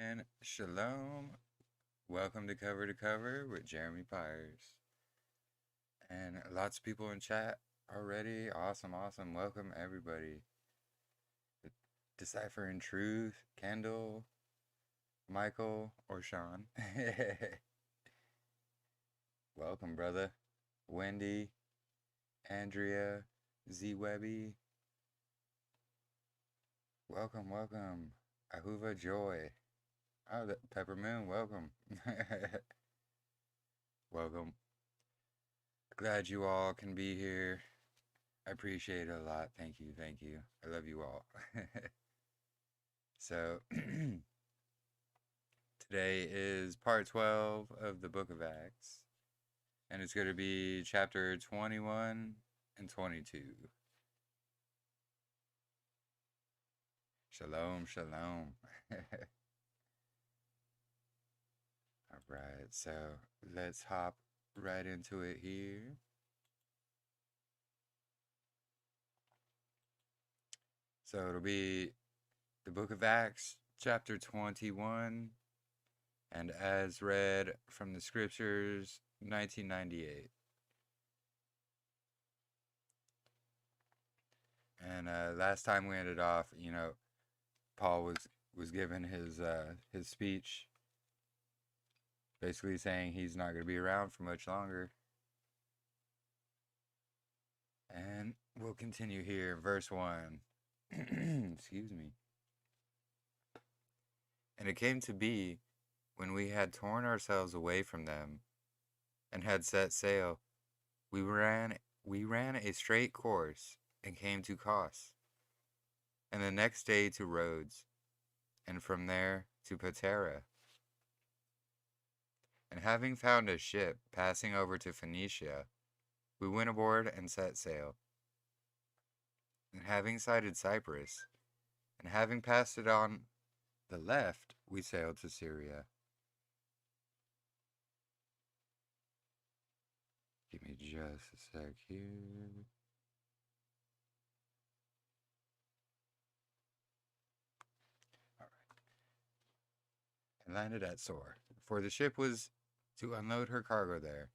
And shalom. Welcome to Cover with Jeremy Pyers. And lots of people in chat already. Awesome, awesome. Welcome everybody. Deciphering Truth, Kendall, Michael, or Sean. Welcome, brother. Wendy, Andrea, Z Webby. Welcome, welcome. Ahuva Joy. Oh, Pepper Moon, welcome. Welcome. Glad you all can be here. I appreciate it a lot. Thank you. Thank you. I love you all. So, today is part 12 of the Book of Acts, and it's going to be chapter 21 and 22. Shalom, shalom. All right, so let's hop right into it here. So, it'll be the Book of Acts, chapter 21, and as read from the scriptures, 1998. And last time we ended off, Paul was given his speech, basically saying he's not going to be around for much longer. And we'll continue here, verse 1. Excuse me. And it came to be, when we had torn ourselves away from them and had set sail, we ran a straight course and came to Kos, and the next day to Rhodes, and from there to Patara. And having found a ship passing over to Phoenicia, we went aboard and set sail. And having sighted Cyprus, and having passed it on the left, we sailed to Syria. Give me just a sec here. All right. And landed at Sor, for the ship was to unload her cargo there.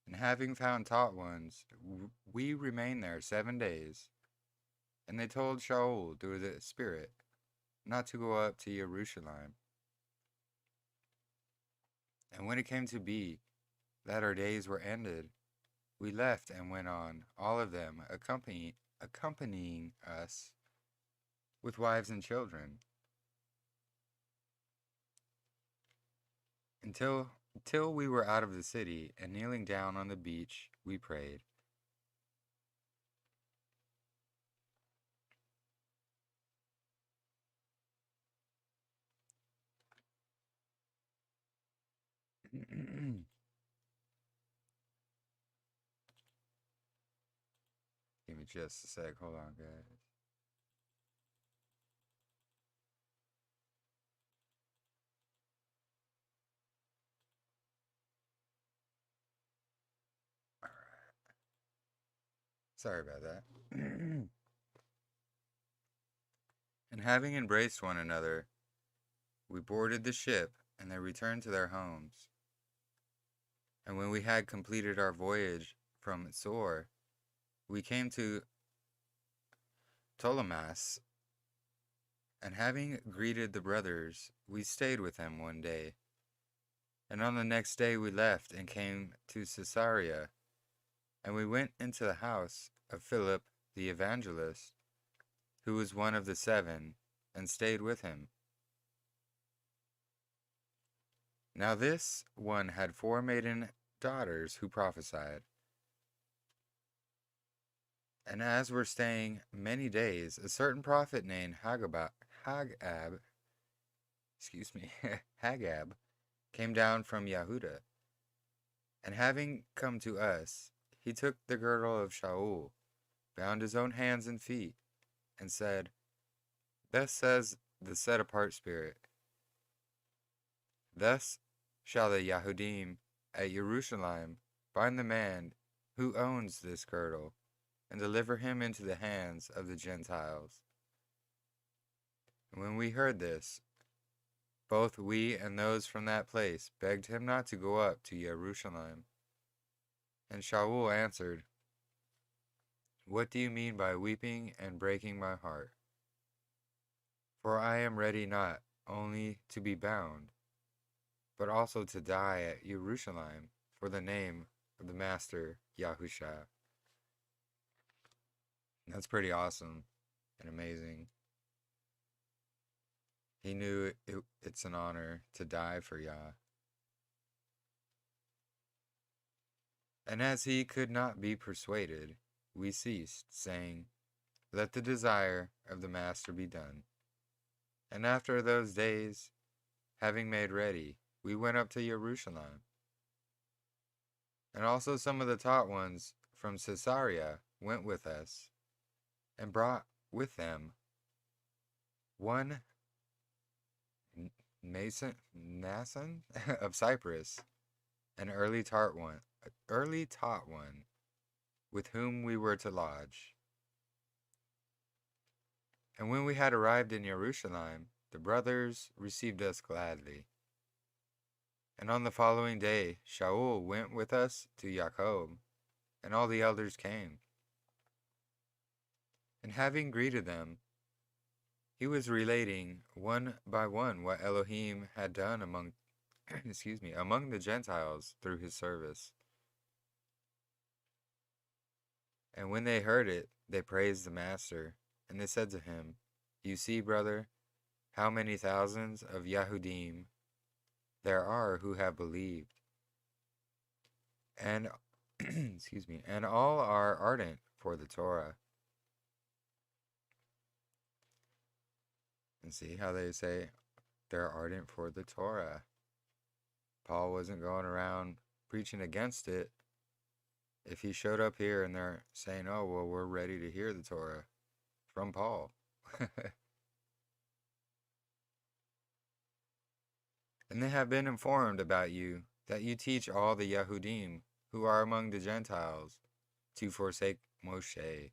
And having found taught ones, we remained there 7 days. And they told Shaul through the Spirit not to go up to Jerusalem. And when it came to be that our days were ended, we left and went on, all of them accompanying us with wives and children, until we were out of the city, and kneeling down on the beach, we prayed. Give me just a sec. Hold on, guys. All right. Sorry about that. And having embraced one another, we boarded the ship, and they returned to their homes. And when we had completed our voyage from Sor, we came to Ptolemais, and having greeted the brothers, we stayed with them one day. And on the next day we left and came to Caesarea, and we went into the house of Philip the evangelist, who was one of the 7, and stayed with him. Now this one had 4 maiden daughters who prophesied. And as we're staying many days, a certain prophet named Hagab, Hagab, came down from Yehuda. And having come to us, he took the girdle of Shaul, bound his own hands and feet, and said, Thus says the set-apart Spirit, thus shall the Yahudim at Jerusalem bind the man who owns this girdle, and deliver him into the hands of the Gentiles. And when we heard this, both we and those from that place begged him not to go up to Jerusalem. And Shaul answered, "What do you mean by weeping and breaking my heart? For I am ready not only to be bound, but also to die at Jerusalem for the name of the Master Yahusha." That's pretty awesome and amazing. He knew it's an honor to die for Yah. And as he could not be persuaded, we ceased, saying, "Let the desire of the Master be done." And after those days, having made ready, we went up to Jerusalem. And also some of the taught ones from Caesarea went with us, and brought with them one Mnason of Cyprus, an early taught one, with whom we were to lodge. And when we had arrived in Jerusalem, the brothers received us gladly. And on the following day, Shaul went with us to Jacob, and all the elders came. And having greeted them, he was relating one by one what Elohim had done among among the Gentiles through his service. And when they heard it, they praised the Master, and they said to him, "You see, brother, how many thousands of Yahudim there are who have believed, and and all are ardent for the Torah." And see how they say they're ardent for the Torah. Paul wasn't going around preaching against it. If he showed up here and they're saying, "Oh, well, we're ready to hear the Torah from Paul." And they have been informed about you, that you teach all the Yahudim who are among the Gentiles to forsake Moshe,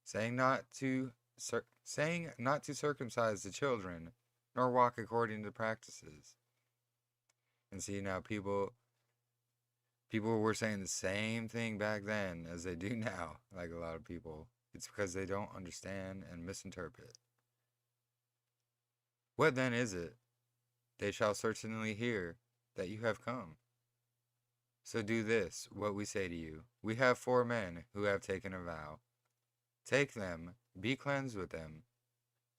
saying not to circumcise the children, nor walk according to practices. And see, now people were saying the same thing back then as they do now, like a lot of people. It's because they don't understand and misinterpret. What then is it? They shall certainly hear that you have come. So do this, what we say to you. We have 4 men who have taken a vow. Take them, be cleansed with them,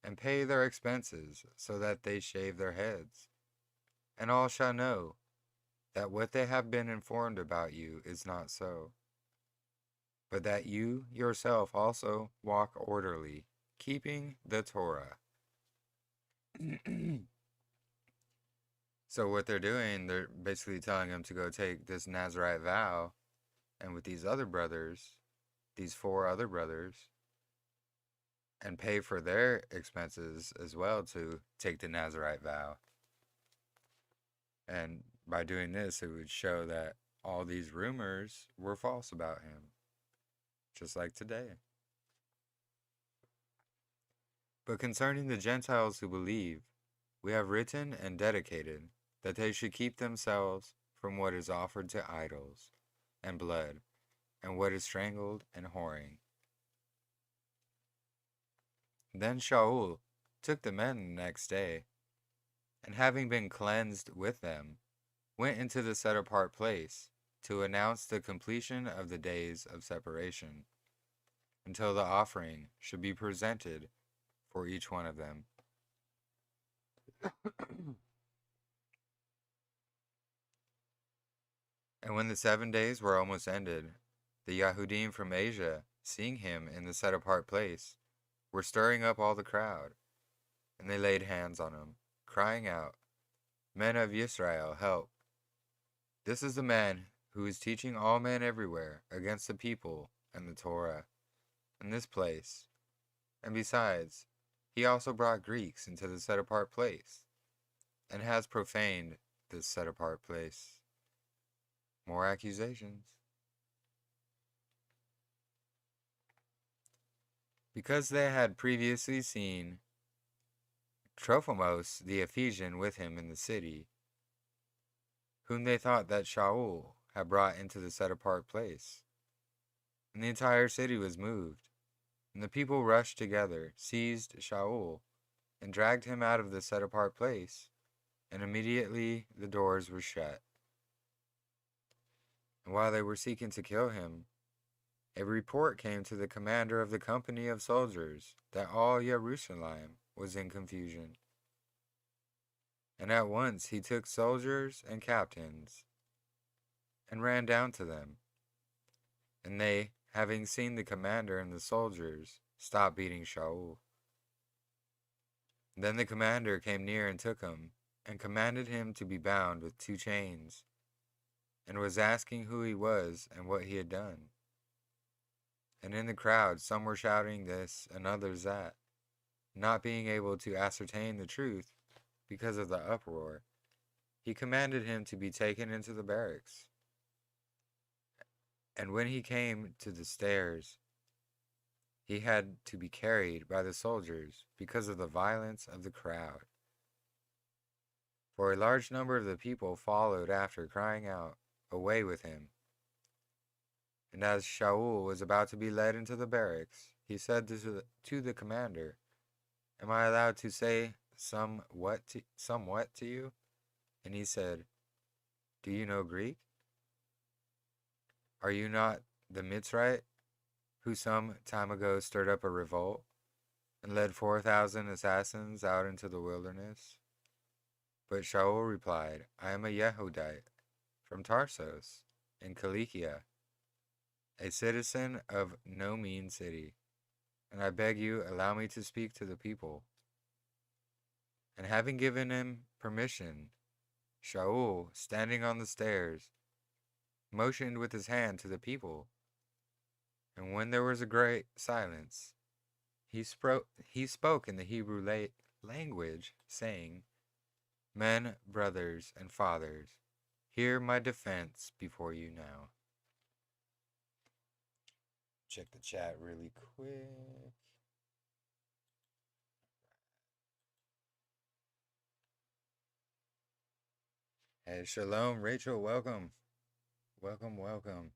and pay their expenses, so that they shave their heads. And all shall know that what they have been informed about you is not so, but that you yourself also walk orderly, keeping the Torah. So what they're doing, they're basically telling them to go take this Nazirite vow, and with these other brothers, these 4 other brothers, and pay for their expenses as well to take the Nazirite vow. And by doing this, it would show that all these rumors were false about him, just like today. But concerning the Gentiles who believe, we have written and dedicated that they should keep themselves from what is offered to idols, and blood, and what is strangled, and whoring. Then Shaul took the men the next day, and having been cleansed with them, went into the set-apart place to announce the completion of the days of separation, until the offering should be presented for each one of them. And when the 7 days were almost ended, the Yahudim from Asia, seeing him in the set-apart place, were stirring up all the crowd, and they laid hands on him, crying out, "Men of Israel, help! This is the man who is teaching all men everywhere against the people and the Torah in this place. And besides, he also brought Greeks into the set-apart place, and has profaned this set-apart place." More accusations. Because they had previously seen Trophimus the Ephesian with him in the city, whom they thought that Shaul had brought into the set-apart place. And the entire city was moved, and the people rushed together, seized Shaul, and dragged him out of the set-apart place, and immediately the doors were shut. And while they were seeking to kill him, a report came to the commander of the company of soldiers that all Jerusalem was in confusion. And at once he took soldiers and captains and ran down to them. And they, having seen the commander and the soldiers, stopped beating Shaul. Then the commander came near and took him, and commanded him to be bound with 2 chains, and was asking who he was and what he had done. And in the crowd some were shouting this and others that, not being able to ascertain the truth because of the uproar. He commanded him to be taken into the barracks. And when he came to the stairs, he had to be carried by the soldiers because of the violence of the crowd. For a large number of the people followed after, crying out, "Away with him!" And as Shaul was about to be led into the barracks, he said to the commander, "Am I allowed to say somewhat to you?" And he said, "Do you know Greek? Are you not the Mitzrite, who some time ago stirred up a revolt and led 4,000 assassins out into the wilderness?" But Shaul replied, "I am a Yehudite from Tarsus in Cilicia, a citizen of no mean city, and I beg you, allow me to speak to the people." And having given him permission, Shaul, standing on the stairs, motioned with his hand to the people. And when there was a great silence, he spoke in the Hebrew language, saying, "Men, brothers, and fathers, hear my defense before you now." Check the chat really quick. Hey, shalom, Rachel, welcome. Welcome, welcome.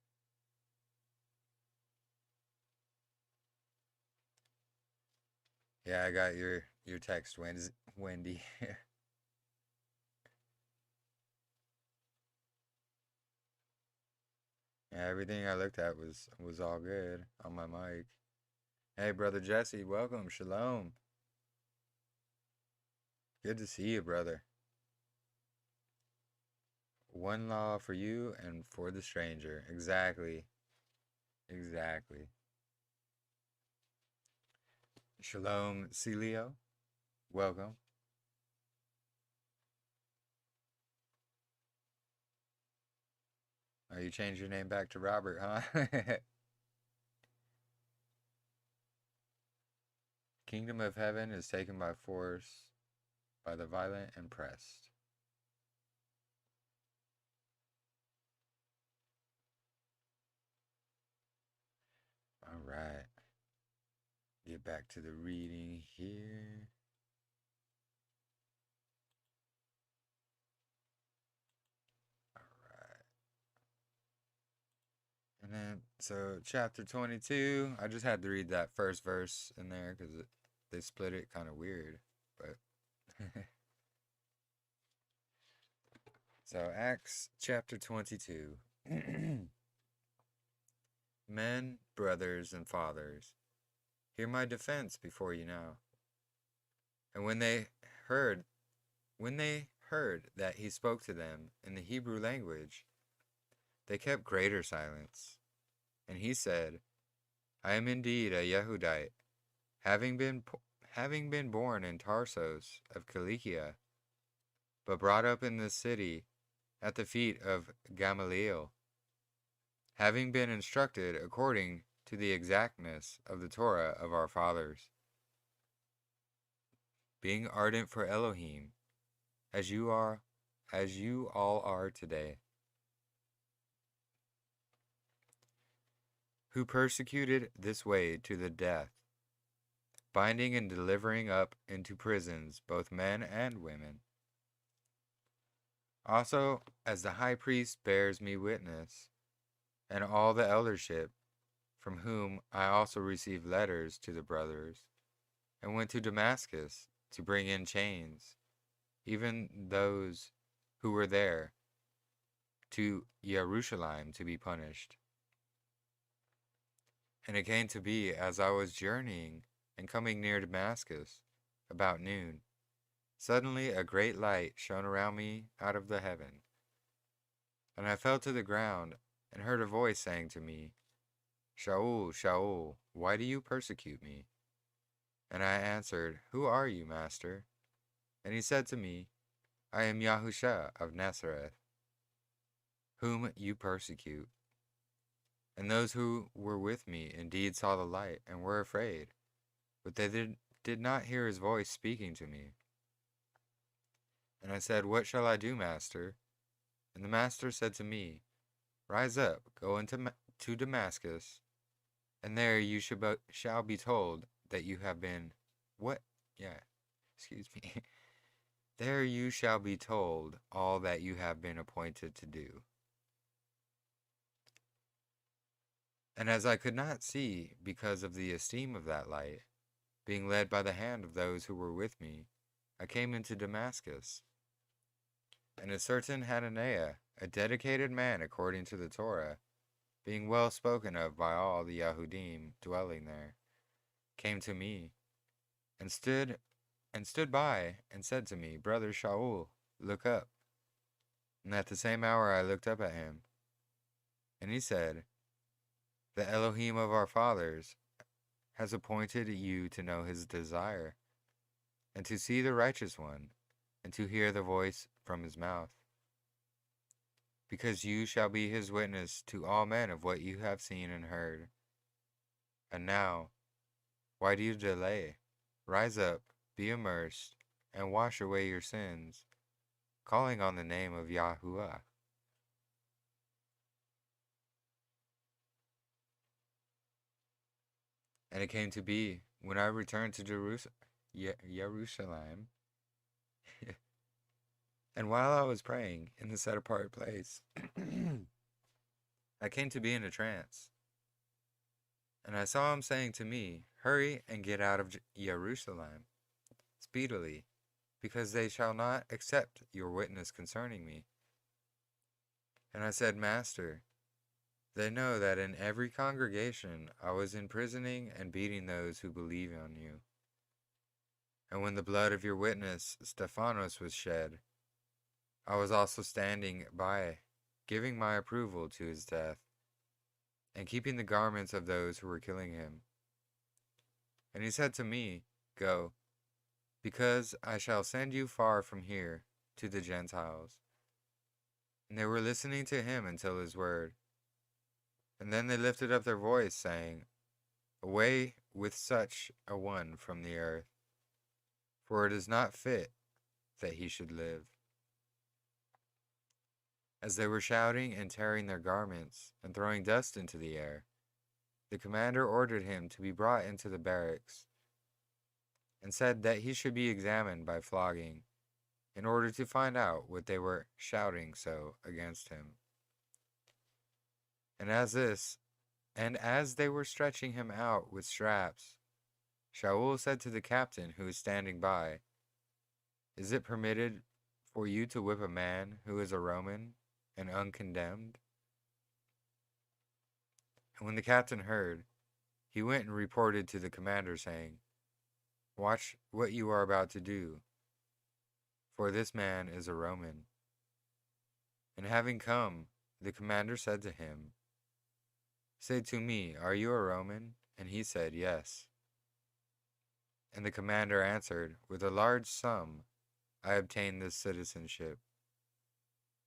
Yeah, I got your text, Wendy. Yeah, everything I looked at was all good on my mic. Hey, brother Jesse, welcome, shalom. Good to see you, brother. One law for you and for the stranger. Exactly. Exactly. Shalom, Celio. Welcome. Oh, you changed your name back to Robert, huh? Kingdom of heaven is taken by force by the violent and pressed. All right. Get back to the reading here. And then, so chapter 22, I just had to read that first verse in there because they split it kind of weird. But so Acts chapter 22. Men, brothers, and fathers, hear my defense before you now. And when they heard that he spoke to them in the Hebrew language, they kept greater silence. And he said, "I am indeed a Yehudite, having been born in Tarsus of Cilicia, but brought up in this city at the feet of Gamaliel, having been instructed according to the exactness of the Torah of our fathers, being ardent for Elohim, as you all are today, who persecuted this way to the death, binding and delivering up into prisons both men and women. Also, as the high priest bears me witness, and all the eldership, from whom I also received letters to the brothers, and went to Damascus to bring in chains, even those who were there, to Jerusalem to be punished. And it came to be, as I was journeying and coming near Damascus, about noon, suddenly a great light shone around me out of the heaven. And I fell to the ground, and heard a voice saying to me, Shaul, Shaul, why do you persecute me? And I answered, Who are you, Master? And he said to me, I am Yahusha of Nazareth, whom you persecute. And those who were with me indeed saw the light, and were afraid, but they did not hear his voice speaking to me. And I said, What shall I do, Master? And the Master said to me, Rise up, go to Damascus, and there you shall be told that you have been, there you shall be told all that you have been appointed to do. And as I could not see because of the esteem of that light, being led by the hand of those who were with me, I came into Damascus. And a certain Hananiah, a dedicated man according to the Torah, being well spoken of by all the Yahudim dwelling there, came to me, and stood by, and said to me, Brother Shaul, look up. And at the same hour I looked up at him. And he said, The Elohim of our fathers has appointed you to know his desire, and to see the righteous one, and to hear the voice from his mouth. Because you shall be his witness to all men of what you have seen and heard. And now, why do you delay? Rise up, be immersed, and wash away your sins, calling on the name of Yahuwah. And it came to be, when I returned to Jerusalem, and while I was praying in the set-apart place, I came to be in a trance. And I saw him saying to me, Hurry and get out of Jerusalem speedily, because they shall not accept your witness concerning me. And I said, Master, they know that in every congregation I was imprisoning and beating those who believe on you. And when the blood of your witness Stephanos was shed, I was also standing by, giving my approval to his death, and keeping the garments of those who were killing him. And he said to me, Go, because I shall send you far from here to the Gentiles. And they were listening to him until his word. And then they lifted up their voice, saying, Away with such a one from the earth, for it is not fit that he should live. As they were shouting and tearing their garments and throwing dust into the air, the commander ordered him to be brought into the barracks, and said that he should be examined by flogging, in order to find out what they were shouting so against him. And as they were stretching him out with straps, Shaul said to the captain who was standing by, Is it permitted for you to whip a man who is a Roman and uncondemned? And when the captain heard, he went and reported to the commander, saying, Watch what you are about to do, for this man is a Roman. And having come, the commander said to him, Say to me, are you a Roman? And he said, Yes. And the commander answered, With a large sum I obtained this citizenship.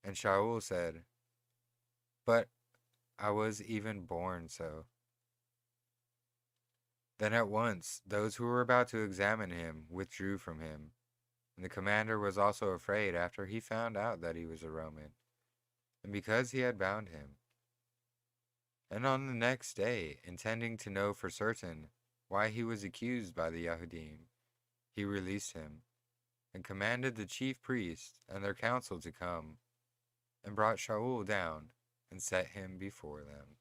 And Shaul said, But I was even born so. Then at once those who were about to examine him withdrew from him, and the commander was also afraid after he found out that he was a Roman, and because he had bound him. And on the next day, intending to know for certain why he was accused by the Yahudim, he released him, and commanded the chief priests and their council to come, and brought Shaul down, and set him before them.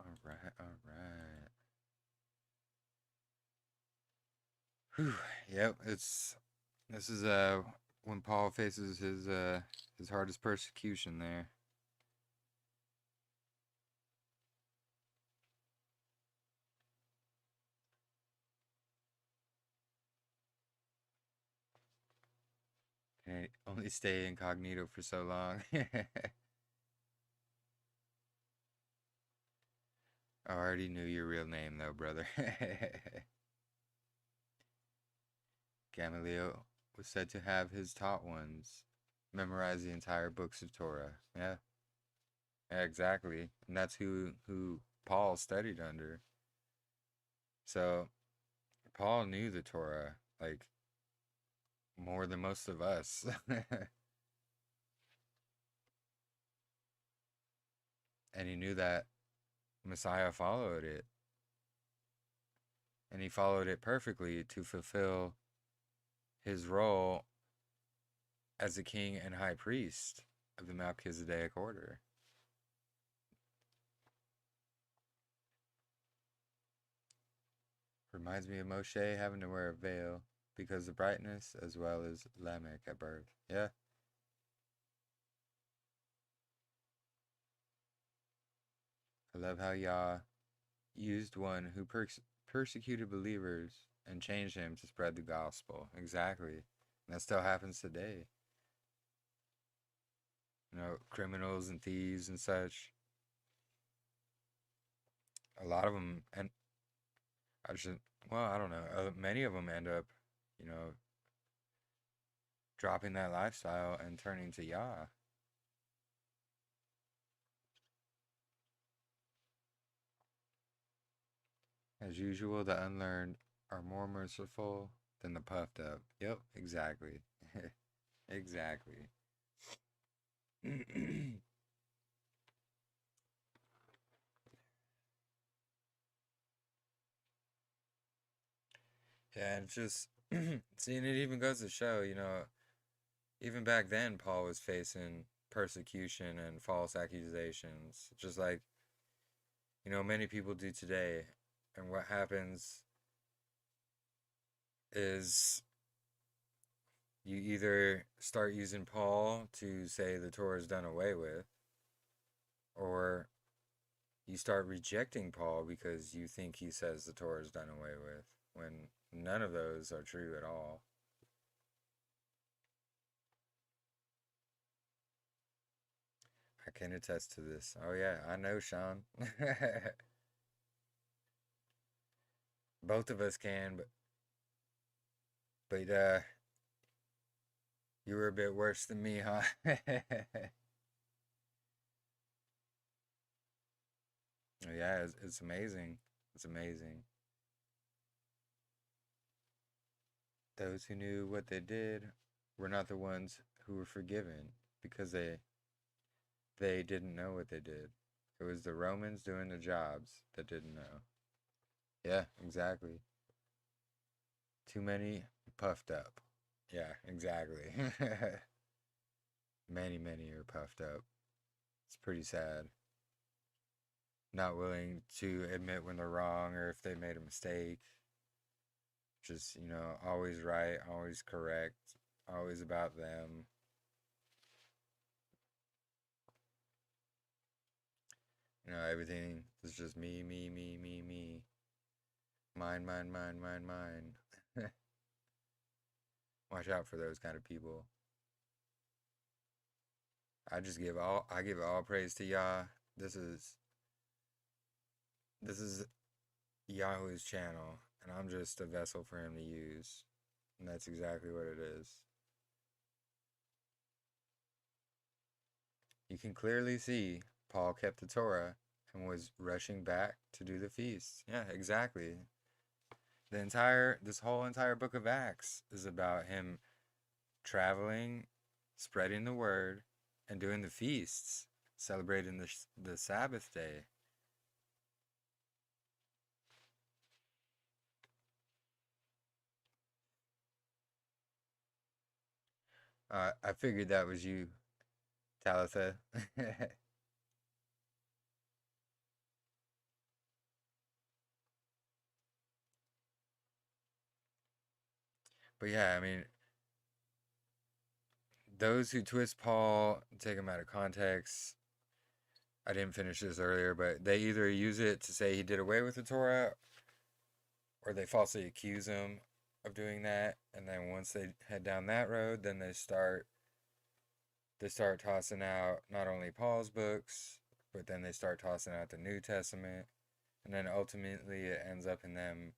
All right, all right. Whew. Yep, this is when Paul faces his hardest persecution there. Can only stay incognito for so long. I already knew your real name though, brother. Gamaliel was said to have his taught ones memorize the entire books of Torah. Yeah, yeah, exactly. And that's who Paul studied under. So Paul knew the Torah like more than most of us. And he knew that Messiah followed it. And he followed it perfectly to fulfill his role as the king and high priest of the Melchizedek order. Reminds me of Moshe having to wear a veil because of brightness as well as Lamech at birth. Yeah. I love how Yah used one who persecuted believers and changed him to spread the gospel. Exactly. And that still happens today. You know, criminals and thieves and such. A lot of them, and I don't know. Many of them end up, you know, dropping that lifestyle and turning to Yah. As usual, the unlearned are more merciful than the puffed up. Yep, exactly. Exactly. Yeah, and just seeing it even goes to show, you know, even back then, Paul was facing persecution and false accusations, just like, you know, many people do today. And what happens is you either start using Paul to say the Torah is done away with, or you start rejecting Paul because you think he says the Torah is done away with, when none of those are true at all. I can attest to this. Oh yeah, I know, Sean. Both of us can, but you were a bit worse than me, huh? Yeah, it's amazing. It's amazing. Those who knew what they did were not the ones who were forgiven because they didn't know what they did. It was the Romans doing the jobs that didn't know. Yeah, exactly. Too many puffed up. Yeah, exactly. Many are puffed up. It's pretty sad. Not willing to admit when they're wrong or if they made a mistake. Just, you know, always right, always correct, always about them. You know, everything is just me. Mine. Watch out for those kind of people. I give all praise to Yah. This is Yahweh's channel, and I'm just a vessel for him to use. And that's exactly what it is. You can clearly see Paul kept the Torah and was rushing back to do the feasts. Yeah, exactly. This whole entire book of Acts is about him traveling, spreading the word, and doing the feasts, celebrating the Sabbath day. I figured that was you, Talitha. But yeah, I mean, those who twist Paul, take him out of context. I didn't finish this earlier, but they either use it to say he did away with the Torah, or they falsely accuse him of doing that. And then once they head down that road, then they start tossing out not only Paul's books, but then they start tossing out the New Testament, and then ultimately it ends up in them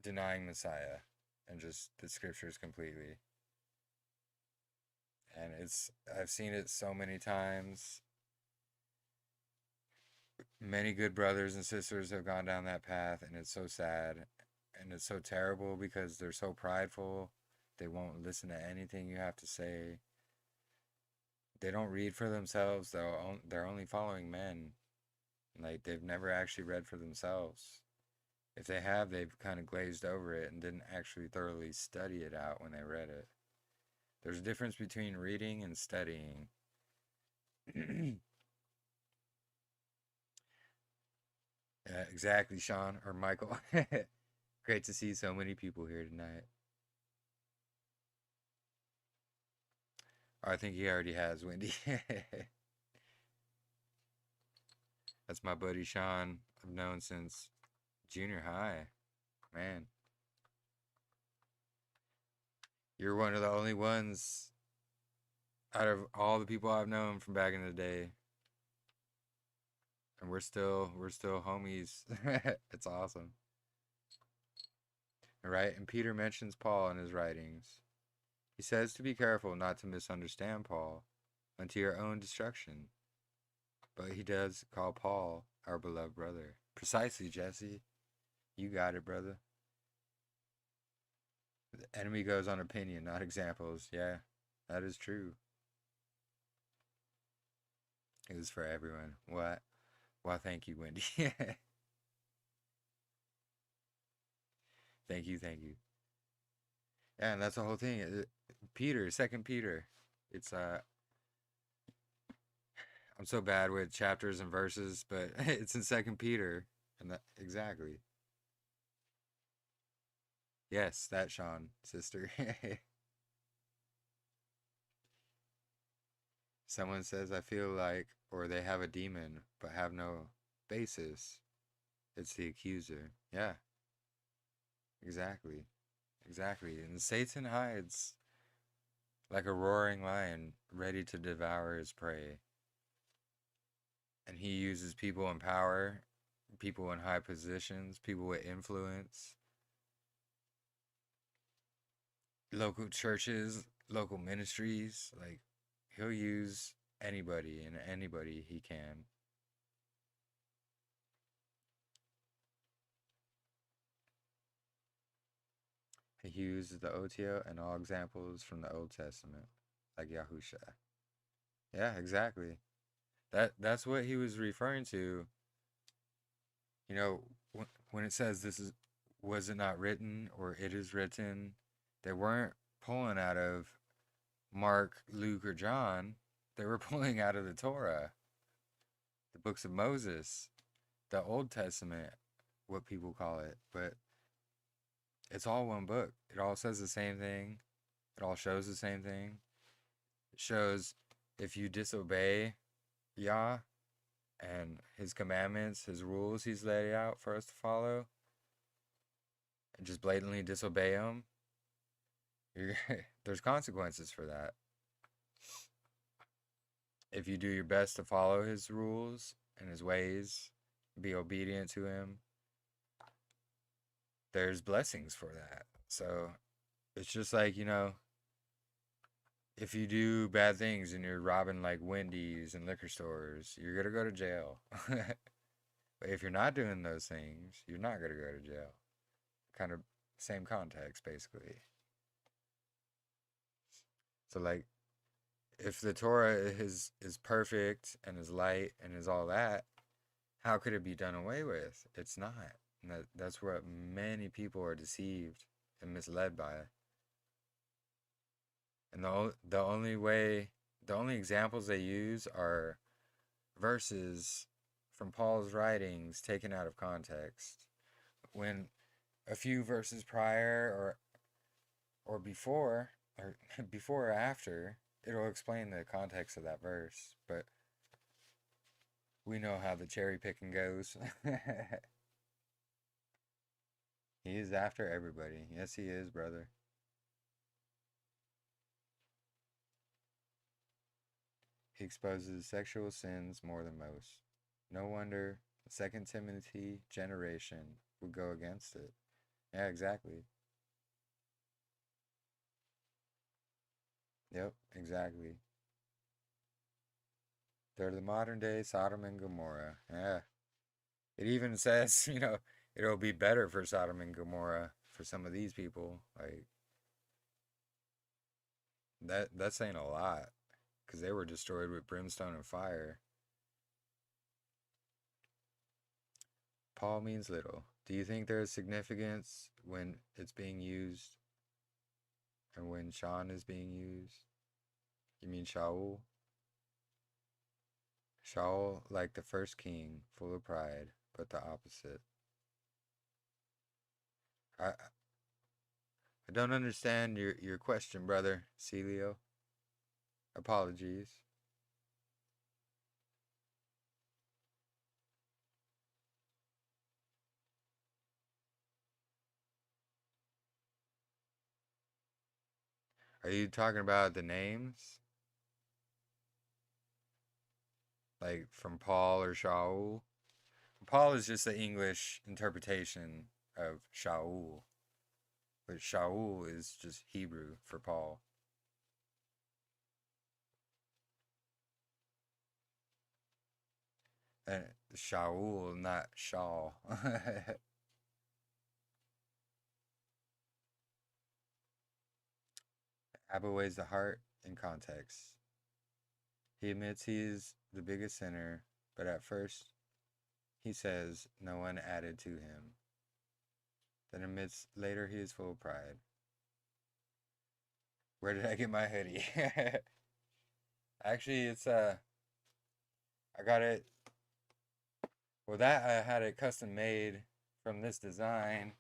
denying Messiah and just the scriptures completely. And I've seen it so many times. Many good brothers and sisters have gone down that path, and it's so sad and it's so terrible because they're so prideful. They won't listen to anything you have to say. They don't read for themselves. They're only following men. Like, they've never actually read for themselves. If they have, they've kind of glazed over it and didn't actually thoroughly study it out when they read it. There's a difference between reading and studying. Exactly, Sean or Michael. Great to see so many people here tonight. Oh, I think he already has, Wendy. That's my buddy Sean. I've known since junior high. Man. You're one of the only ones out of all the people I've known from back in the day. And we're still homies. It's awesome. Right? And Peter mentions Paul in his writings. He says to be careful not to misunderstand Paul unto your own destruction. But he does call Paul our beloved brother. Precisely, Jesse. You got it, brother. The enemy goes on opinion, not examples. Yeah, that is true. It was for everyone. What? Well, thank you, Wendy. Thank you. Yeah, and that's the whole thing. Peter, Second Peter. It's I'm so bad with chapters and verses, but it's in Second Peter, and that exactly. Yes, that Sean, sister. Someone says I feel like, or they have a demon, but have no basis. It's the accuser. Yeah, exactly. Exactly. And Satan hides like a roaring lion, ready to devour his prey. And he uses people in power, people in high positions, people with influence, local churches, local ministries. Like, he'll use anybody and anybody he can. He uses the OTO and all examples from the Old Testament, like Yahusha. Yeah, exactly. That's what he was referring to. You know, when it says this is was it not written or it is written, they weren't pulling out of Mark, Luke, or John. They were pulling out of the Torah, the books of Moses, the Old Testament, what people call it. But it's all one book. It all says the same thing. It all shows the same thing. It shows if you disobey Yah and his commandments, his rules he's laid out for us to follow, and just blatantly disobey them, there's consequences for that. If you do your best to follow his rules and his ways, be obedient to him, there's blessings for that. So it's just like, if you do bad things and you're robbing like Wendy's and liquor stores, you're going to go to jail. But if you're not doing those things, you're not going to go to jail. Kind of same context, basically. So, like, if the Torah is perfect and is light and is all that, how could it be done away with? It's not. And that's what many people are deceived and misled by. And the only way, the only examples they use are verses from Paul's writings taken out of context. When a few verses prior or before or before or after, it'll explain the context of that verse. But we know how the cherry picking goes. He is after everybody. Yes, he is, brother. He exposes sexual sins more than most. No wonder the Second Timothy generation would go against it. Yeah, exactly. Yep, exactly. They're the modern day Sodom and Gomorrah. Yeah. It even says, it'll be better for Sodom and Gomorrah for some of these people. Like that's saying a lot because they were destroyed with brimstone and fire. Paul means little. Do you think there is significance when it's being used and when Sean is being used? You mean Shaul? Shaul, like the first king, full of pride, but the opposite. I I don't understand your question, brother Celio. Apologies. Are you talking about the names? Like from Paul or Shaul? Paul is just the English interpretation of Shaul, but Shaul is just Hebrew for Paul. And Shaul, not Shaul. Abba weighs the heart in context. He admits he is the biggest sinner, but at first he says no one added to him. Then admits later he is full of pride. Where did I get my hoodie? Actually, it's I got it. Well, that I had it custom made from this design,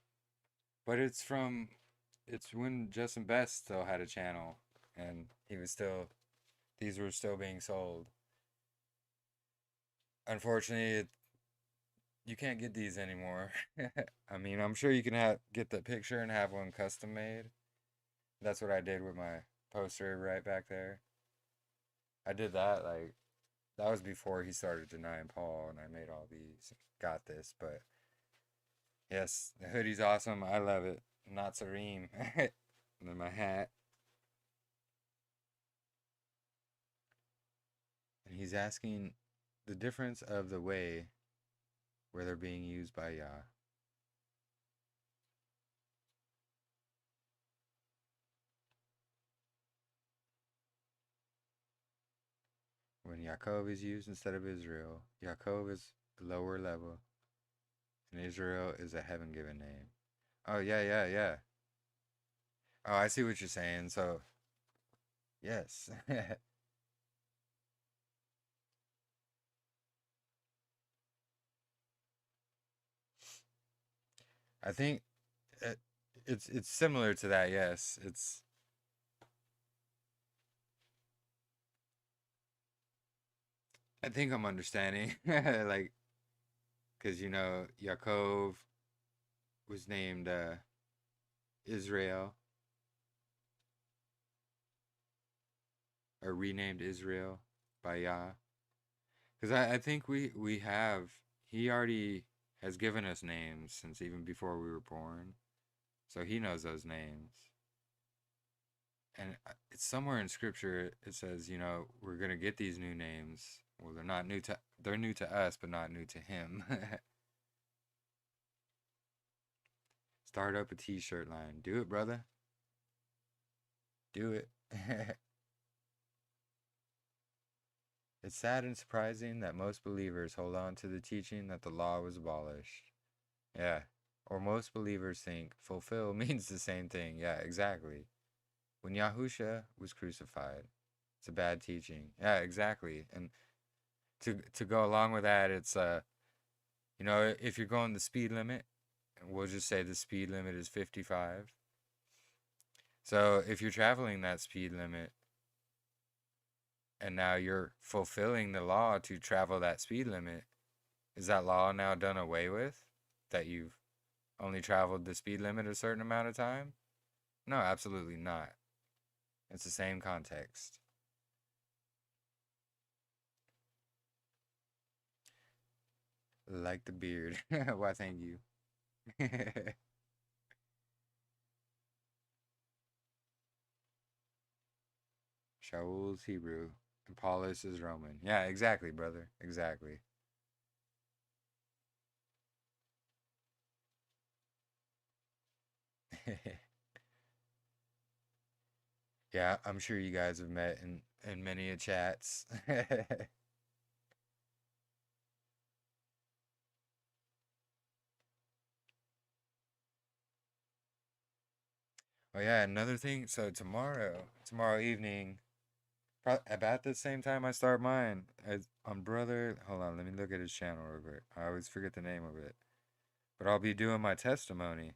but it's when Justin Best still had a channel, and these were still being sold. Unfortunately, you can't get these anymore. I mean, I'm sure you can get the picture and have one custom made. That's what I did with my poster right back there. I did that that was before he started denying Paul, and I made all these. Got this, but yes, the hoodie's awesome. I love it. Natsarim. And then my hat. And he's asking the difference of the way where they're being used by Yah. When Yaakov is used instead of Israel, Yaakov is lower level, and Israel is a heaven given name. Oh, yeah, yeah, yeah. Oh, I see what you're saying. So, yes. I think it, it's similar to that, yes. I think I'm understanding. Like, because, Yaakov was named Israel, or renamed Israel by Yah. Because I think we have, he already has given us names since even before we were born. So he knows those names. And it's somewhere in scripture it says, we're going to get these new names. Well, they're new to us, but not new to him. Start up a t-shirt line. Do it, brother. Do it. It's sad and surprising that most believers hold on to the teaching that the law was abolished. Yeah. Or most believers think fulfill means the same thing. Yeah, exactly. When Yahusha was crucified, it's a bad teaching. Yeah, exactly. And to go along with that, it's if you're going the speed limit, we'll just say the speed limit is 55. So if you're traveling that speed limit and now you're fulfilling the law to travel that speed limit, is that law now done away with? That you've only traveled the speed limit a certain amount of time? No, absolutely not. It's the same context. Like the beard. Why, thank you. Shaul's Hebrew and Paulus is Roman. Yeah, exactly, brother. Exactly. Yeah, I'm sure you guys have met in many a chats. Oh yeah, another thing. So tomorrow evening, about the same time I start mine, as on brother. Hold on, let me look at his channel real quick. I always forget the name of it, but I'll be doing my testimony.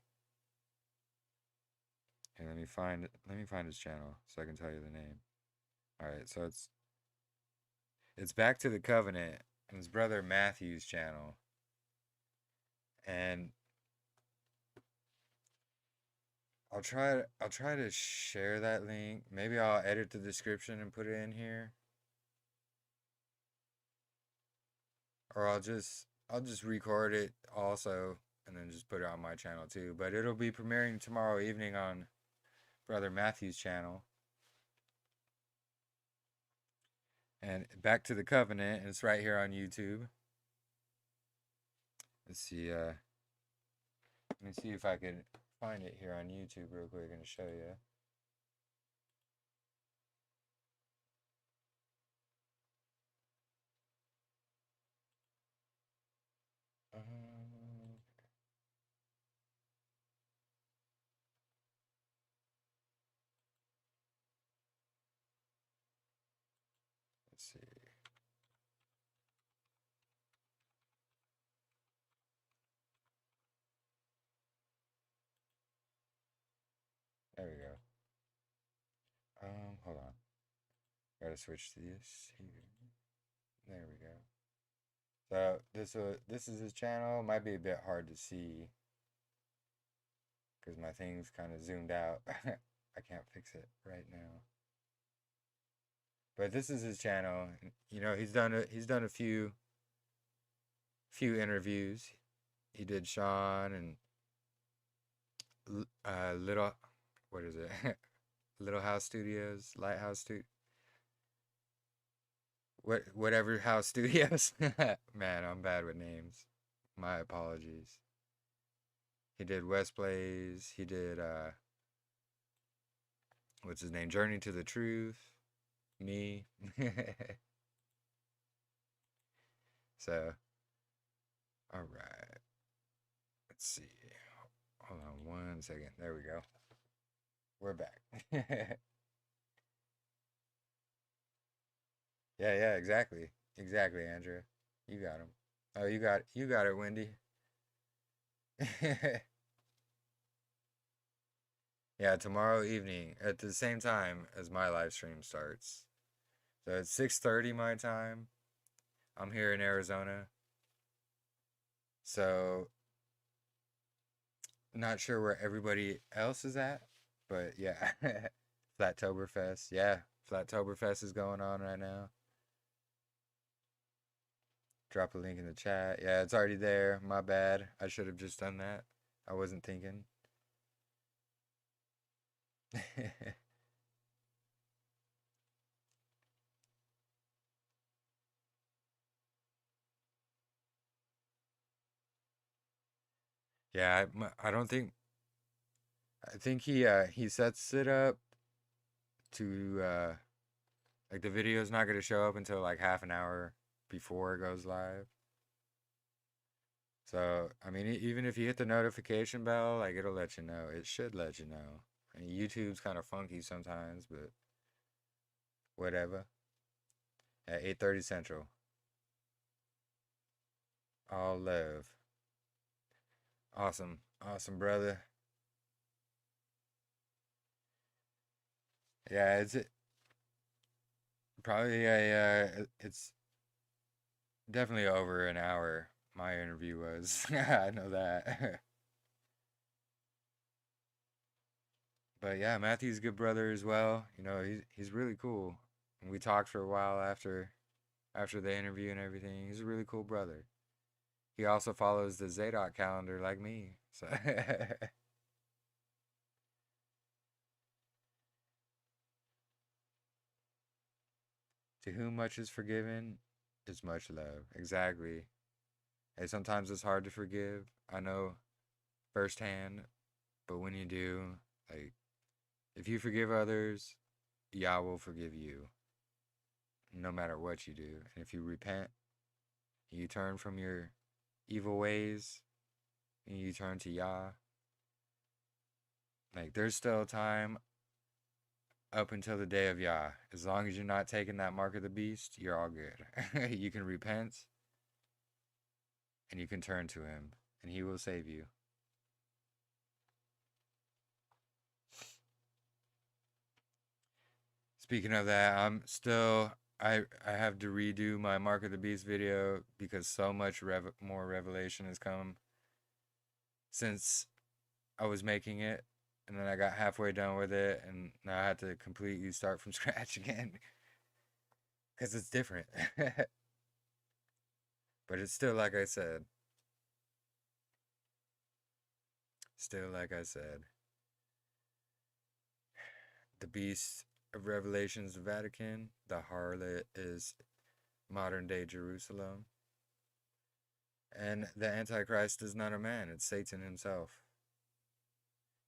Okay, let me find it. Let me find his channel so I can tell you the name. All right, so it's Back to the Covenant and his brother Matthew's channel, and I'll try to share that link. Maybe I'll edit the description and put it in here, or I'll just record it also and then just put it on my channel too. But it'll be premiering tomorrow evening on Brother Matthew's channel. And Back to the Covenant, and it's right here on YouTube. Let's see, let me see if I can find it here on YouTube real quick and show you. Um, let's see. There we go. Hold on. Gotta switch to this here. There we go. So this is his channel. Might be a bit hard to see because my thing's kind of zoomed out. I can't fix it right now. But this is his channel. He's done a few interviews. He did Sean and Little, what is it? Little House Studios, Lighthouse Studio, whatever House Studios. Man, I'm bad with names. My apologies. He did West Blaze. He did what's his name? Journey to the Truth. Me. So, all right. Let's see. Hold on 1 second. There we go. We're back. Yeah, yeah, exactly. Exactly, Andrea. You got him. Oh, you got it, Wendy. Yeah, tomorrow evening at the same time as my live stream starts. So it's 6:30 my time. I'm here in Arizona. So not sure where everybody else is at, but yeah. Flattoberfest. Yeah, Flattoberfest is going on right now. Drop a link in the chat. Yeah, it's already there. My bad. I should have just done that. I wasn't thinking. Yeah, I don't think. I think he sets it up to Like the video's not going to show up until like half an hour before it goes live. So, I mean, even if you hit the notification bell, like it'll let you know. It should let you know. I mean, YouTube's kind of funky sometimes, but whatever. At 8:30 Central. All love. Awesome. Awesome, brother. Yeah, it's probably it's definitely over an hour. My interview was. I know that. But yeah, Matthew's a good brother as well. You know, he's really cool. And we talked for a while after the interview and everything. He's a really cool brother. He also follows the Zadok calendar like me. So to whom much is forgiven is much love. Exactly. Hey, sometimes it's hard to forgive. I know firsthand, but when you do, like if you forgive others, Yah will forgive you no matter what you do. And if you repent, you turn from your evil ways, and you turn to Yah, like there's still time up until the day of Yah. As long as you're not taking that mark of the beast, you're all good. You can repent and you can turn to him and he will save you. Speaking of that, I have to redo my Mark of the Beast video because so much more revelation has come since I was making it, and then I got halfway done with it, and now I had to completely start from scratch again because it's different. But it's still like I said. Still like I said. The beast of Revelation's the Vatican. The harlot is modern day Jerusalem. And the Antichrist is not a man, it's Satan himself.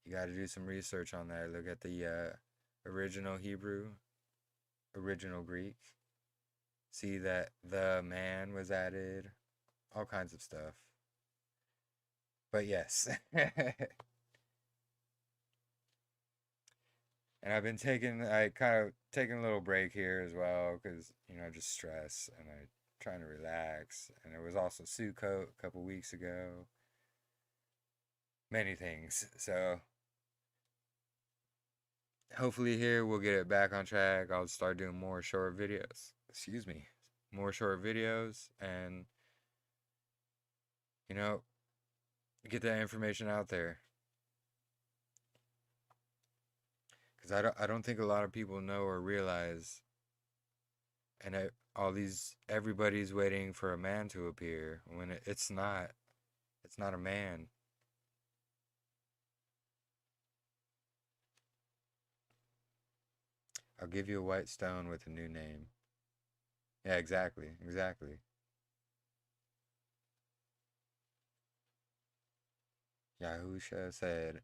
You got to do some research on that. Look at the original Hebrew, original Greek. See that the man was added, all kinds of stuff. But yes. And I've been I kind of taking a little break here as well because, you know, just stress and I trying to relax. And it was also Sukkot a couple weeks ago. Many things. So hopefully here we'll get it back on track. I'll start doing more short videos. Excuse me. More short videos and, you know, get that information out there. Because I don't think a lot of people know or realize, and everybody's waiting for a man to appear when it's not a man. I'll give you a white stone with a new name. Yeah, exactly, exactly. Yahusha said,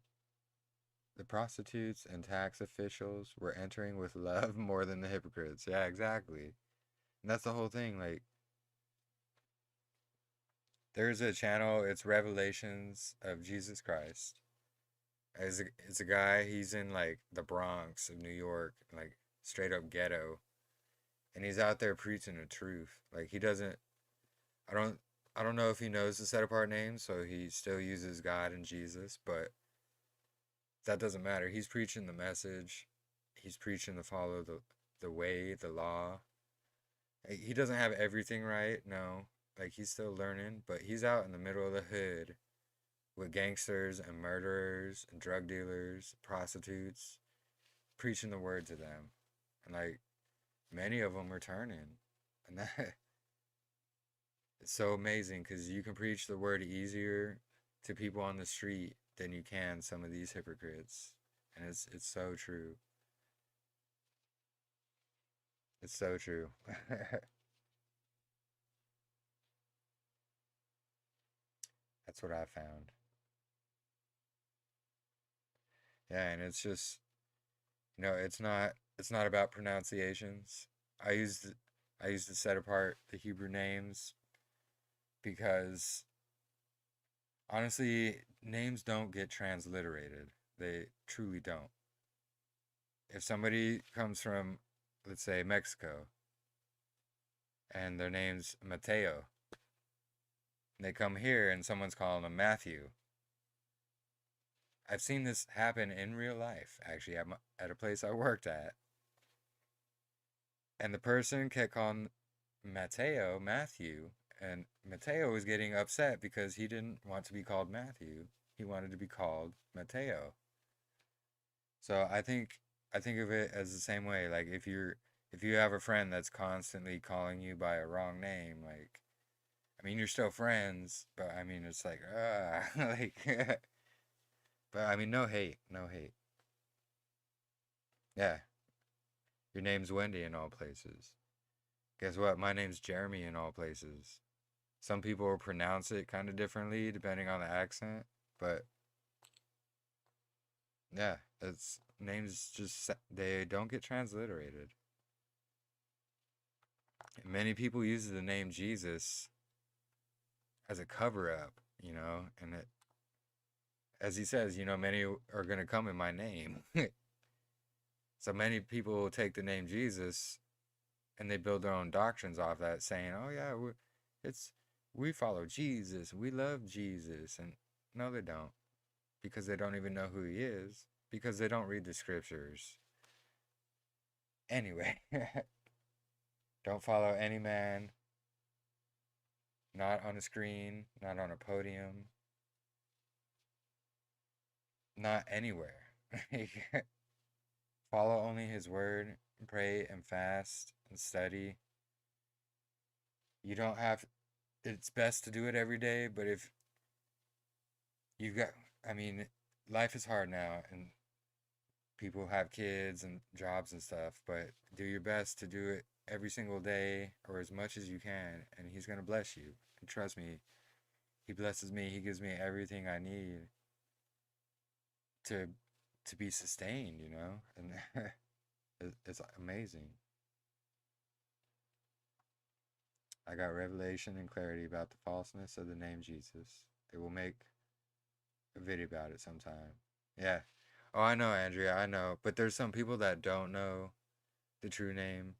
the prostitutes and tax officials were entering with love more than the hypocrites. Yeah, exactly. And that's the whole thing. Like, there's a channel, it's Revelations of Jesus Christ. It's a guy, he's in like the Bronx of New York, like straight up ghetto. And he's out there preaching the truth. Like he doesn't I don't I don't know if he knows the set apart name, so he still uses God and Jesus, but that doesn't matter. He's preaching the message. He's preaching to follow the way, the law. He doesn't have everything right, no. Like he's still learning, but he's out in the middle of the hood with gangsters and murderers and drug dealers, prostitutes, preaching the word to them. And like many of them are turning. And that it's so amazing because you can preach the word easier to people on the street than you can some of these hypocrites. And it's so true. It's so true. That's what I found. Yeah, and it's just, you know, it's not about pronunciations. I used I used to set apart the Hebrew names because honestly, names don't get transliterated. They truly don't. If somebody comes from, let's say, Mexico, and their name's Mateo, and they come here and someone's calling them Matthew. I've seen this happen in real life, actually, at a place I worked at. And the person kept calling Mateo Matthew, and Mateo was getting upset because he didn't want to be called Matthew. He wanted to be called Mateo. So I think of it as the same way. Like if you have a friend that's constantly calling you by a wrong name, like I mean you're still friends, but I mean it's like like but I mean no hate, no hate. Yeah, your name's Wendy in all places. Guess what? My name's Jeremy in all places. Some people will pronounce it kind of differently depending on the accent, but yeah, it's names just they don't get transliterated. Many people use the name Jesus as a cover up, and as he says, many are going to come in my name. So many people will take the name Jesus and they build their own doctrines off that, saying, "Oh yeah, it's we follow Jesus, we love Jesus," and no, they don't, because they don't even know who he is, because they don't read the scriptures. Anyway, don't follow any man, not on a screen, not on a podium, not anywhere. Follow only his word, pray and fast and study. You don't have, it's best to do it every day, but if you got, I mean, life is hard now and people have kids and jobs and stuff, but do your best to do it every single day or as much as you can, and he's going to bless you. And trust me, he blesses me, he gives me everything I need to to be sustained. And it's amazing. I got revelation and clarity about the falseness of the name Jesus. It will make a video about it sometime. Yeah. Oh, I know, Andrea, I know. But there's some people that don't know the true name.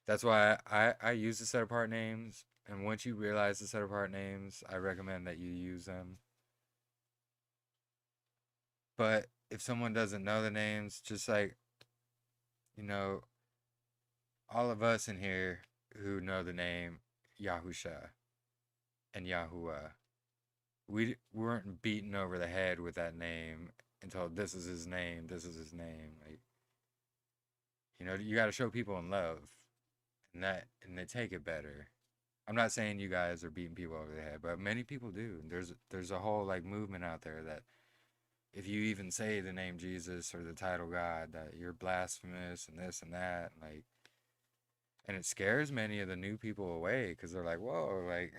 That's why I use the set apart names. And once you realize the set apart names, I recommend that you use them. But if someone doesn't know the names, just like, you know, all of us in here who know the name Yahusha and Yahuwah, we weren't beaten over the head with that name and told this is his name, this is his name. Like, you got to show people in love, and they take it better. I'm not saying you guys are beating people over the head, but many people do. There's a whole like movement out there that if you even say the name Jesus or the title God, that you're blasphemous and this and that, and it scares many of the new people away because they're like, whoa, like,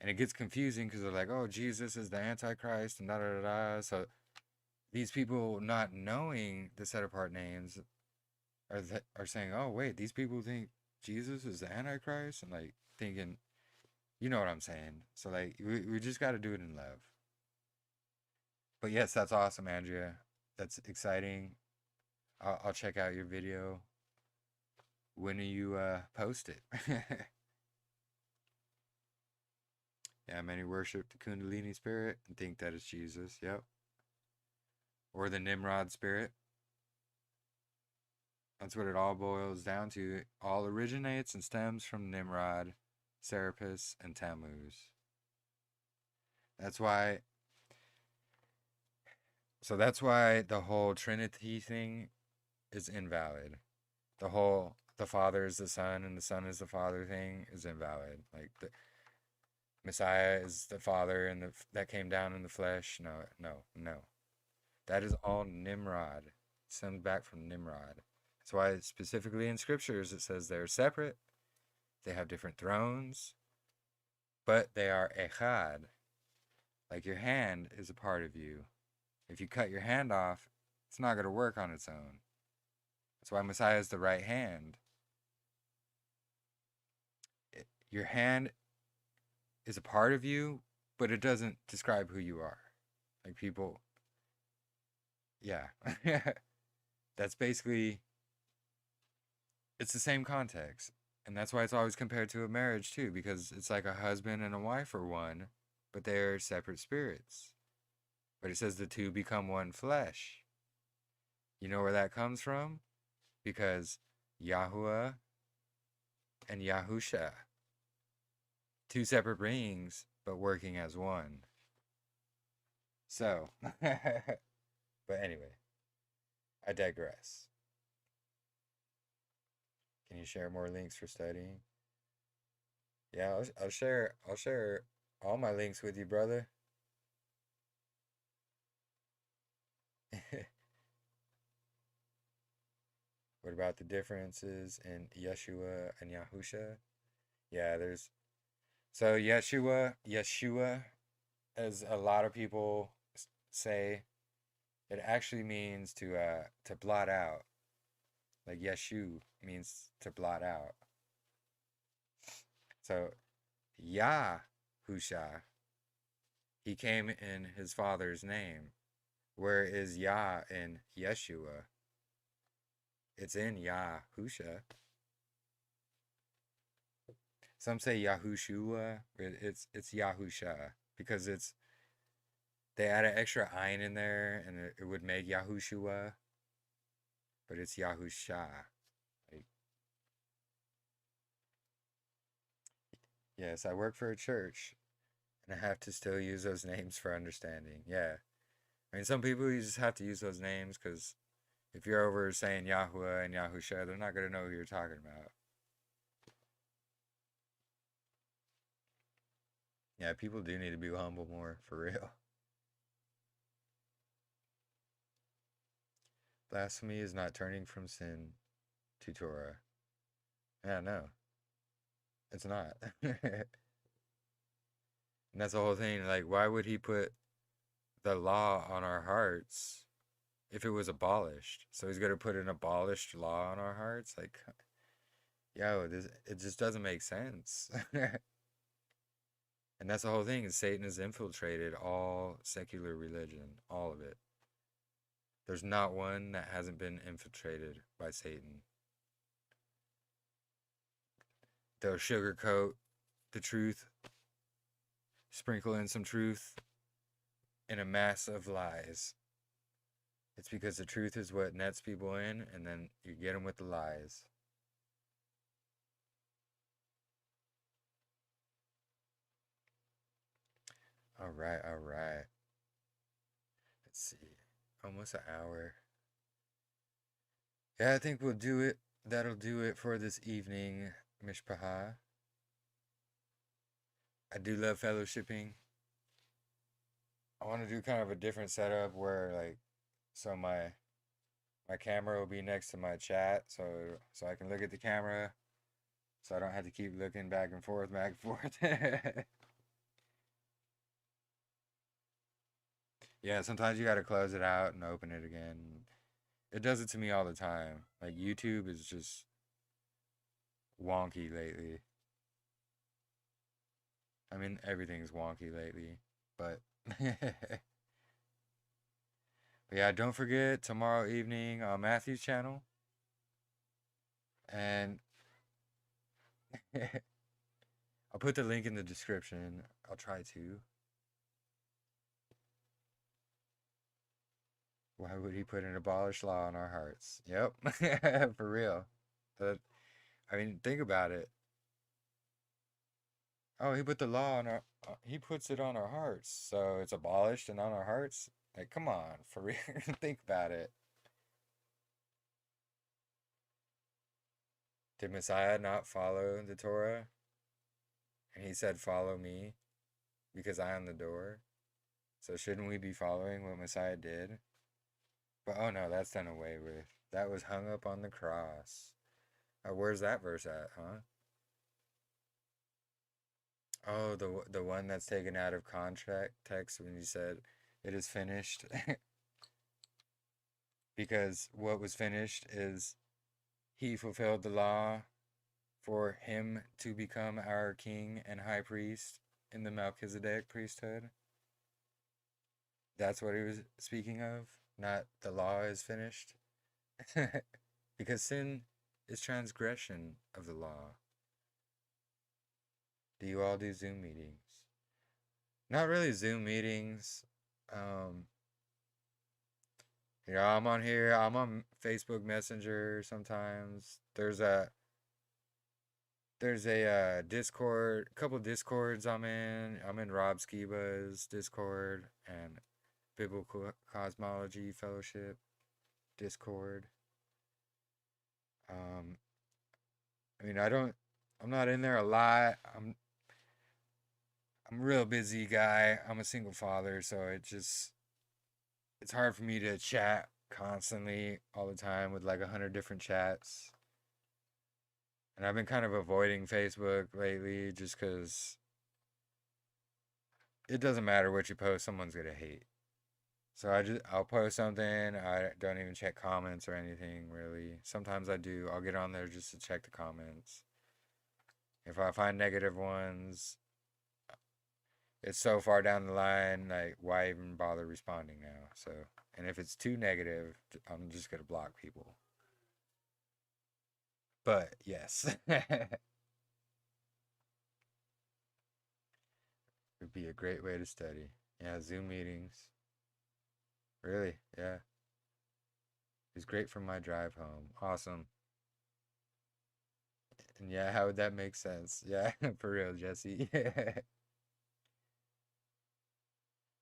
and it gets confusing because they're like, oh, Jesus is the Antichrist and da da da da. So these people not knowing the set apart names are saying, oh wait, these people think Jesus is the Antichrist, and like thinking, you know what I'm saying. So like we just got to do it in love. But yes, that's awesome, Andrea. That's exciting. I'll check out your video. When do you post it? Yeah, many worship the Kundalini spirit and think that it's Jesus. Yep. Or the Nimrod spirit. That's what it all boils down to. It all originates and stems from Nimrod, Serapis, and Tammuz. That's why. So that's why the whole Trinity thing is invalid. The Father is the Son and the Son is the Father thing is invalid. Like the Messiah is the Father and that came down in the flesh. No, no, no. That is all Nimrod. It stems back from Nimrod. That's why specifically in scriptures it says they're separate. They have different thrones, but they are echad. Like your hand is a part of you. If you cut your hand off, it's not going to work on its own. That's why Messiah is the right hand. Your hand is a part of you, but it doesn't describe who you are. Like people, yeah. That's basically, it's the same context. And that's why it's always compared to a marriage too, because it's like a husband and a wife are one, but they're separate spirits. But it says the two become one flesh. You know where that comes from? Because Yahuwah and Yahusha, two separate beings, but working as one. So, but anyway, I digress. Can you share more links for studying? Yeah, I'll share all my links with you, brother. What about the differences in Yeshua and Yahusha? Yeah, there's so Yeshua, as a lot of people say, it actually means to blot out. Like Yeshu means to blot out. So Yahusha, he came in his father's name. Where is Yah in Yeshua? It's in Yahusha. Some say Yahushua. It's Yahusha because they add an extra ayin in there and it would make Yahushua, but it's Yahusha. Like, yes, I work for a church and I have to still use those names for understanding. Yeah. I mean, some people you just have to use those names because if you're over saying Yahuwah and Yahusha, they're not going to know who you're talking about. Yeah, people do need to be humble more, for real. Blasphemy is not turning from sin to Torah. Yeah, no, it's not. And that's the whole thing. Like, why would he put the law on our hearts if it was abolished? So he's going to put an abolished law on our hearts? Like, yo, it just doesn't make sense. And that's the whole thing, is Satan has infiltrated all secular religion, all of it. There's not one that hasn't been infiltrated by Satan. They'll sugarcoat the truth, sprinkle in some truth, in a mass of lies. It's because the truth is what nets people in, and then you get them with the lies. All right, all right. Let's see. Almost an hour. Yeah, I think we'll do it. That'll do it for this evening, Mishpaha. I do love fellowshipping. I want to do kind of a different setup where, like, so my camera will be next to my chat, so I can look at the camera, so I don't have to keep looking back and forth, back and forth. Yeah, sometimes you gotta close it out and open it again. It does it to me all the time. Like, YouTube is just wonky lately. I mean, everything's wonky lately, but but yeah, don't forget tomorrow evening on Matthew's channel. And I'll put the link in the description. I'll try to. Why would he put an abolished law on our hearts? Yep, for real. I mean, think about it. Oh, he put the law on our. He puts it on our hearts, so it's abolished and on our hearts. Like, come on, for real. Think about it. Did Messiah not follow the Torah? And he said, "Follow me, because I am the door." So shouldn't we be following what Messiah did? But oh no, that's done away with. That was hung up on the cross. Where's that verse at, huh? Oh, the one that's taken out of contract text when you said it is finished. Because what was finished is he fulfilled the law for him to become our king and high priest in the Melchizedek priesthood. That's what he was speaking of, not the law is finished. Because sin is transgression of the law. Do you all do Zoom meetings? Not really Zoom meetings. Um, I'm on here. I'm on Facebook Messenger sometimes. There's a Discord, a couple Discords I'm in. I'm in Rob Skiba's Discord and Biblical Cosmology Fellowship Discord. I mean, I'm not in there a lot. I'm a real busy guy. I'm a single father, so it's hard for me to chat constantly all the time with like 100 different chats. And I've been kind of avoiding Facebook lately just because it doesn't matter what you post, someone's gonna hate. So I'll post something, I don't even check comments or anything really. Sometimes I do. I'll get on there just to check the comments. If I find negative ones, it's so far down the line, like why even bother responding now? So, and if it's too negative, I'm just gonna block people. But yes, it would be a great way to study. Yeah, Zoom meetings. Really? Yeah. It's great for my drive home. Awesome. And yeah, how would that make sense? Yeah, for real, Jesse.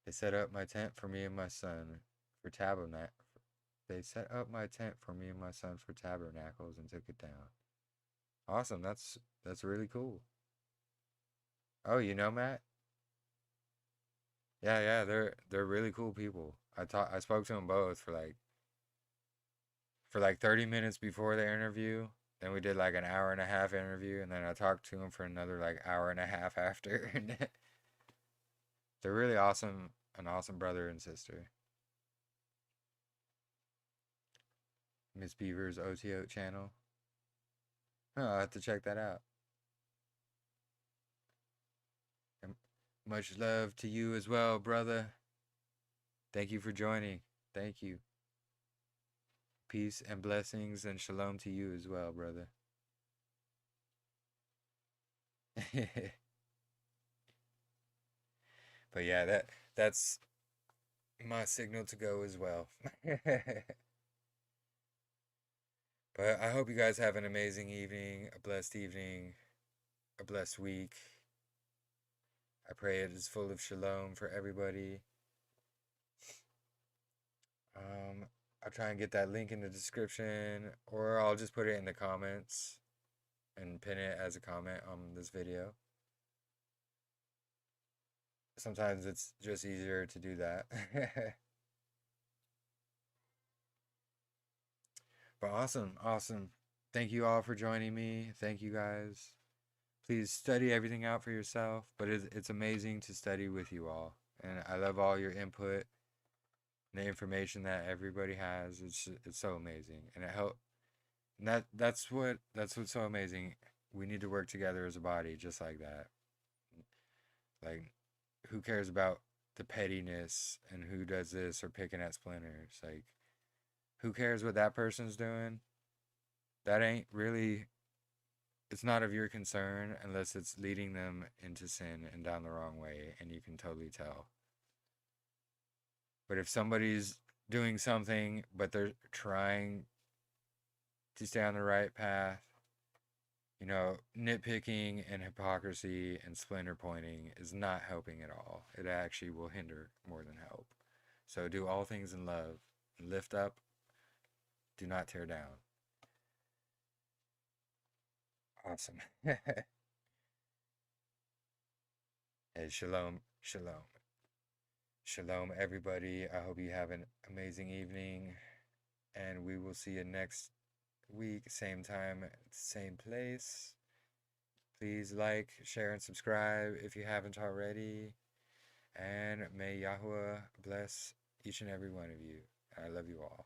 They set up my tent for me and my son for tabernacle. They set up my tent for me and my son for tabernacles and took it down. Awesome. That's really cool. Oh, you know Matt? Yeah, yeah, they're really cool people. I spoke to them both for like 30 minutes before the interview. Then we did like an hour and a half interview, and then I talked to them for another like hour and a half after. They're really awesome, an awesome brother and sister. Miss Beaver's OTO channel. Oh, I'll have to check that out. And much love to you as well, brother. Thank you for joining. Thank you. Peace and blessings and shalom to you as well, brother. But yeah, that's my signal to go as well. But I hope you guys have an amazing evening, a blessed week. I pray it is full of shalom for everybody. I'll try and get that link in the description, or I'll just put it in the comments and pin it as a comment on this video. Sometimes it's just easier to do that. But awesome. Thank you all for joining me. Thank you guys. Please study everything out for yourself, but it's amazing to study with you all. And I love all your input, the information that everybody has. It's so amazing. And it help and that's what's so amazing. We need to work together as a body just like that. Like who cares about the pettiness and who does this or picking at splinters? Like who cares what that person's doing? That ain't really, it's not of your concern unless it's leading them into sin and down the wrong way, and you can totally tell. But if somebody's doing something, but they're trying to stay on the right path, nitpicking and hypocrisy and splinter pointing is not helping at all. It actually will hinder more than help. So do all things in love. Lift up, do not tear down. Awesome. Hey, shalom, shalom. Shalom, everybody. I hope you have an amazing evening. And we will see you next week, same time, same place. Please like, share, and subscribe if you haven't already. And may Yahuwah bless each and every one of you. I love you all.